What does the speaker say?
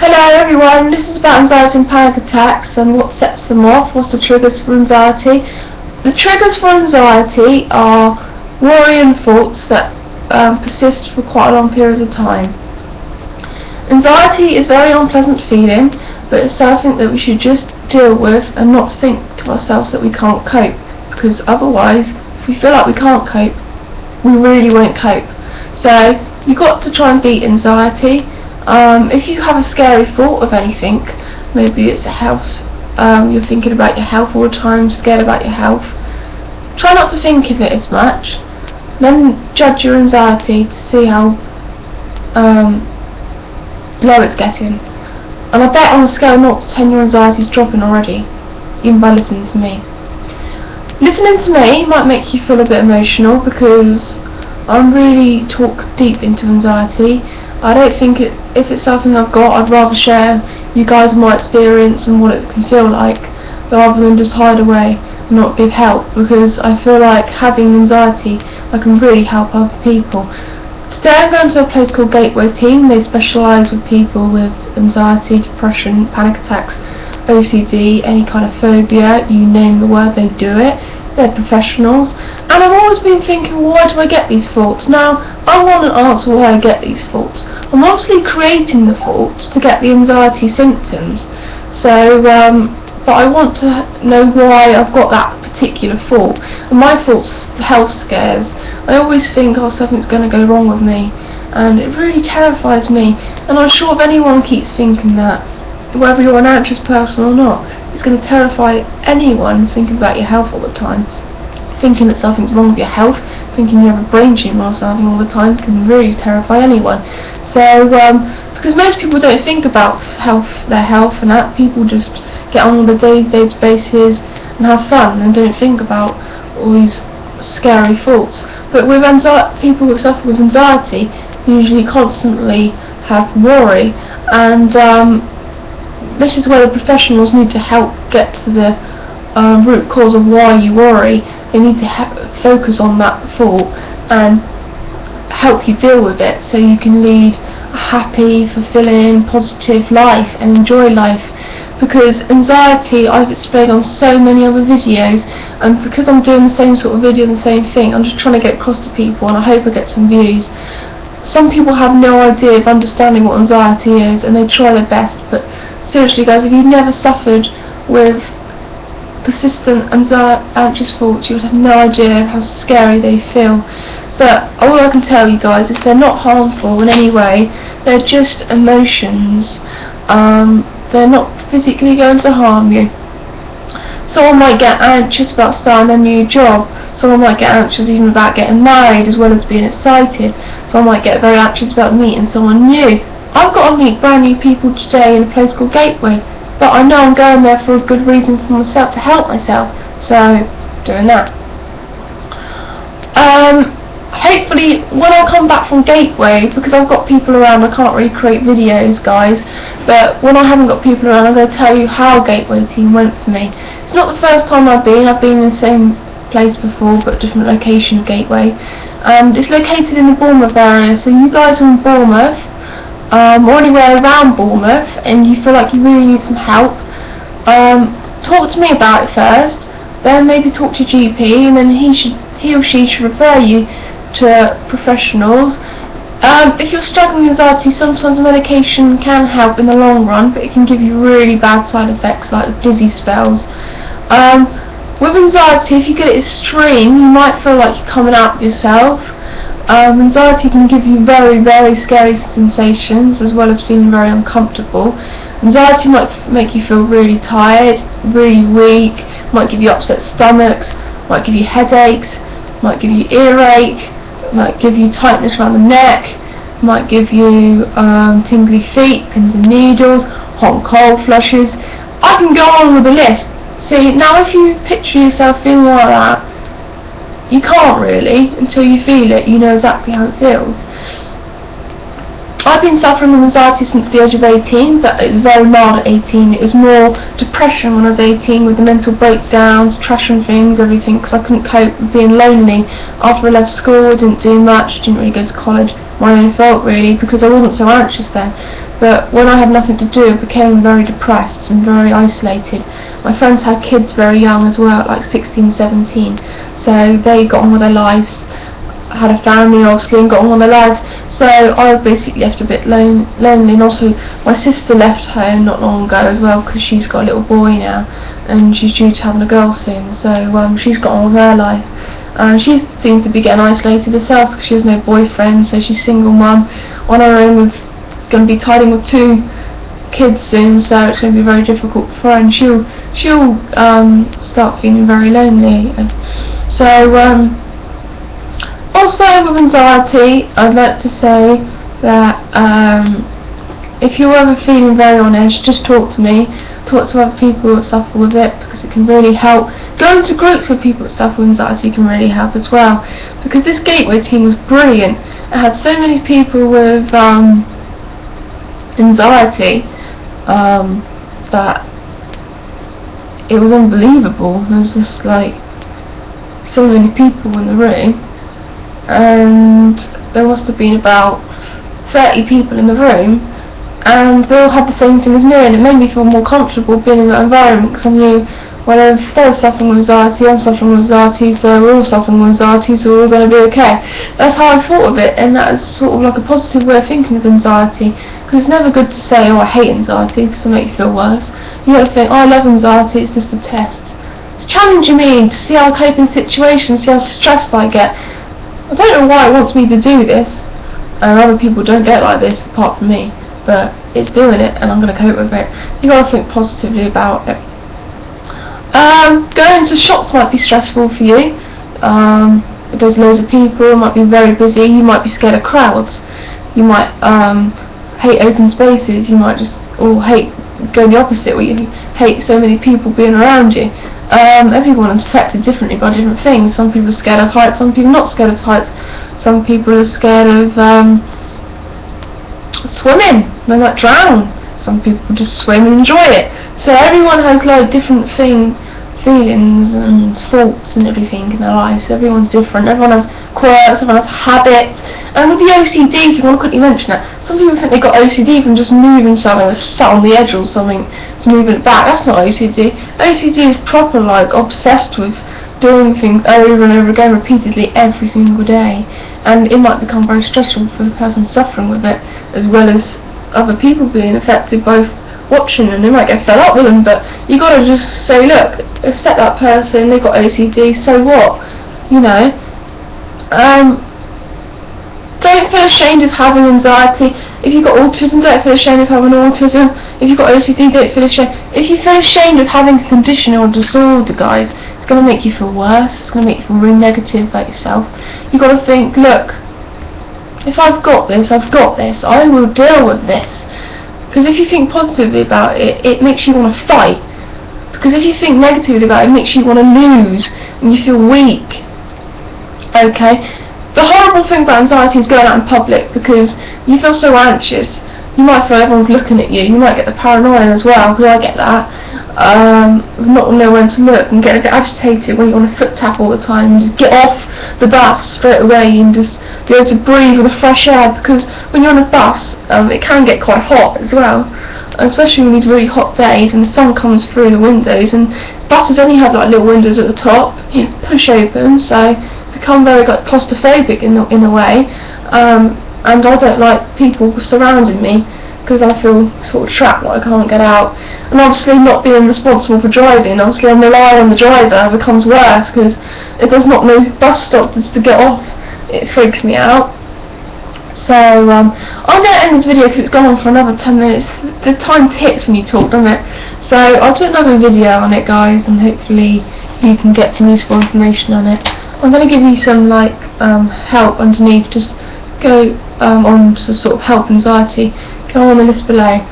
Hello everyone, this is about anxiety and panic attacks and what sets them off, what's the triggers for anxiety. The triggers for anxiety are worry and thoughts that persist for quite a long period of time. Anxiety is a very unpleasant feeling, but it's something that we should just deal with and not think to ourselves that we can't cope, because otherwise, if we feel like we can't cope, we really won't cope. So, you've got to try and beat anxiety. If you have a scary thought of anything, maybe it's a health, you're thinking about your health all the time, scared about your health, try not to think of it as much, then judge your anxiety to see how low it's getting. And I bet on a scale of 0 to 10 your anxiety is dropping already, even by listening to me. Listening to me might make you feel a bit emotional because I really talk deep into anxiety. I don't think if it's something I've got, I'd rather share you guys my experience and what it can feel like, rather than just hide away and not give help, because I feel like having anxiety, I can really help other people. Today I'm going to a place called Gateway Team. They specialise with people with anxiety, depression, panic attacks, OCD, any kind of phobia, you name the word, they do it. They're professionals, and I've always been thinking, why do I get these thoughts? Now, I want an answer why I get these thoughts. I'm mostly creating the thoughts to get the anxiety symptoms, so, but I want to know why I've got that particular thought. And my thoughts are health scares. I always think, oh, something's going to go wrong with me, and it really terrifies me, and I'm sure if anyone keeps thinking that, whether you're an anxious person or not, it's going to terrify anyone thinking about your health all the time. Thinking that something's wrong with your health, thinking you have a brain tumour or something all the time can really terrify anyone. So, because most people don't think about their health and that, people just get on with their day-to-day basis and have fun and don't think about all these scary thoughts. But with people who suffer with anxiety usually constantly have worry, and this is where the professionals need to help get to the root cause of why you worry. They need to focus on that thought and help you deal with it so you can lead a happy, fulfilling, positive life and enjoy life. Because anxiety, I've explained on so many other videos, and because I'm doing the same sort of video and the same thing, I'm just trying to get across to people, and I hope I get some views. Some people have no idea of understanding what anxiety is, and they try their best, but seriously guys, if you've never suffered with persistent anxious thoughts, you would have no idea how scary they feel. But all I can tell you guys is they're not harmful in any way, they're just emotions. They're not physically going to harm you. Someone might get anxious about starting a new job, someone might get anxious even about getting married as well as being excited, someone might get very anxious about meeting someone new. I've got to meet brand new people today in a place called Gateway, but I know I'm going there for a good reason for myself, to help myself, so doing that. Hopefully when I come back from Gateway, because I've got people around, I can't really create videos guys, but when I haven't got people around I'm going to tell you how Gateway Team went for me. It's not the first time I've been in the same place before but different location of Gateway, and it's located in the Bournemouth area, so you guys are in Bournemouth, or anywhere around Bournemouth, and you feel like you really need some help, talk to me about it first, then maybe talk to your GP, and then he or she should refer you to professionals. If you're struggling with anxiety, sometimes medication can help in the long run, but it can give you really bad side effects like dizzy spells. With anxiety, if you get it extreme, you might feel like you're coming out of yourself. Anxiety can give you very, very scary sensations as well as feeling very uncomfortable. Anxiety might make you feel really tired, really weak, might give you upset stomachs, might give you headaches, might give you earache, might give you tightness around the neck, might give you tingly feet, pins and needles, hot and cold flushes. I can go on with the list. See, now if you picture yourself feeling like that, you can't really, until you feel it, you know exactly how it feels. I've been suffering with anxiety since the age of 18, but it was very mild at 18. It was more depression when I was 18, with the mental breakdowns, trashing things, everything, because I couldn't cope with being lonely. After I left school, I didn't do much, didn't really go to college. My own fault really, because I wasn't so anxious then. but when I had nothing to do, I became very depressed and very isolated. My friends had kids very young as well, like 16, 17, so they got on with their lives, had a family obviously, and got on with their lives. So I was basically left a bit lonely, and also my sister left home not long ago as well, because she's got a little boy now, and she's due to having a girl soon, so she's got on with her life. She seems to be getting isolated herself because she has no boyfriend, so she's single mum on her own, with going to be tied in with 2 kids soon, so it's going to be very difficult for her, and she'll start feeling very lonely. So also with anxiety, I'd like to say that if you're ever feeling very on edge, just talk to me, talk to other people that suffer with it, because it can really help. Going to groups with people that suffer with anxiety can really help as well, because this Gateway team was brilliant. It had so many people with anxiety that it was unbelievable. There was just like so many people in the room, and there must have been about 30 people in the room, and they all had the same thing as me, and it made me feel more comfortable being in that environment, because I knew, well, if they're suffering with anxiety, I'm suffering with anxiety, so we're all suffering with anxiety, so we're all going to be okay. That's how I thought of it, and that is sort of like a positive way of thinking of anxiety, because it's never good to say, oh, I hate anxiety, because it'll make you feel worse. You got to think, oh, I love anxiety, it's just a test. It's challenging me to see how I cope in situations, see how stressed I get. I don't know why it wants me to do this, and other people don't get like this apart from me, but it's doing it, and I'm going to cope with it. You got to think positively about it. Going to shops might be stressful for you. There's loads of people, it might be very busy, you might be scared of crowds, you might hate open spaces, you might just hate going the opposite, where you hate so many people being around you. Everyone is affected differently by different things. Some people are scared of heights, some people are not scared of heights, some people are scared of swimming, they might drown, some people just swim and enjoy it. So everyone has like different feelings and faults and everything in their lives. So everyone's different, everyone has quirks, everyone has habits. And with the OCD, if you want to quickly mention that, some people think they got OCD from just moving something that's sat on the edge or something to move it back. That's not OCD. OCD is proper, like, obsessed with doing things over and over again repeatedly every single day, and it might become very stressful for the person suffering with it, as well as other people being affected by watching, and they might get fed up with them. But you got to just say, look, accept that person, they've got OCD, so what, you know. Don't feel ashamed of having anxiety. If you've got autism, don't feel ashamed of having autism. If you've got OCD, don't feel ashamed. If you feel ashamed of having a condition or a disorder, guys, it's going to make you feel worse, it's going to make you feel really negative about yourself. You've got to think, look, if I've got this, I will deal with this. Because if you think positively about it, it makes you want to fight. Because if you think negatively about it, it makes you want to lose, and you feel weak. Okay? The horrible thing about anxiety is going out in public, because you feel so anxious. You might feel everyone's looking at you. You might get the paranoia as well, because I get that. Not know when to look, and get a bit agitated when you want to foot tap all the time, and just get off the bus straight away and just be able to breathe with the fresh air, because when you're on a bus, it can get quite hot as well, especially on these really hot days, and the sun comes through the windows, and buses only have like little windows at the top, you push open, so become very like claustrophobic in a way, and I don't like people surrounding me, because I feel sort of trapped, like I can't get out. And obviously not being responsible for driving, obviously I'm relying on the driver, it becomes worse, because if there's not no bus stop just to get off, it freaks me out. So I'm going to end this video because it's gone on for another 10 minutes. The time ticks when you talk, doesn't it? So I'll do another video on it, guys, and hopefully you can get some useful information on it. I'm going to give you some like help underneath. Just go on to sort of help anxiety. Go on the list below.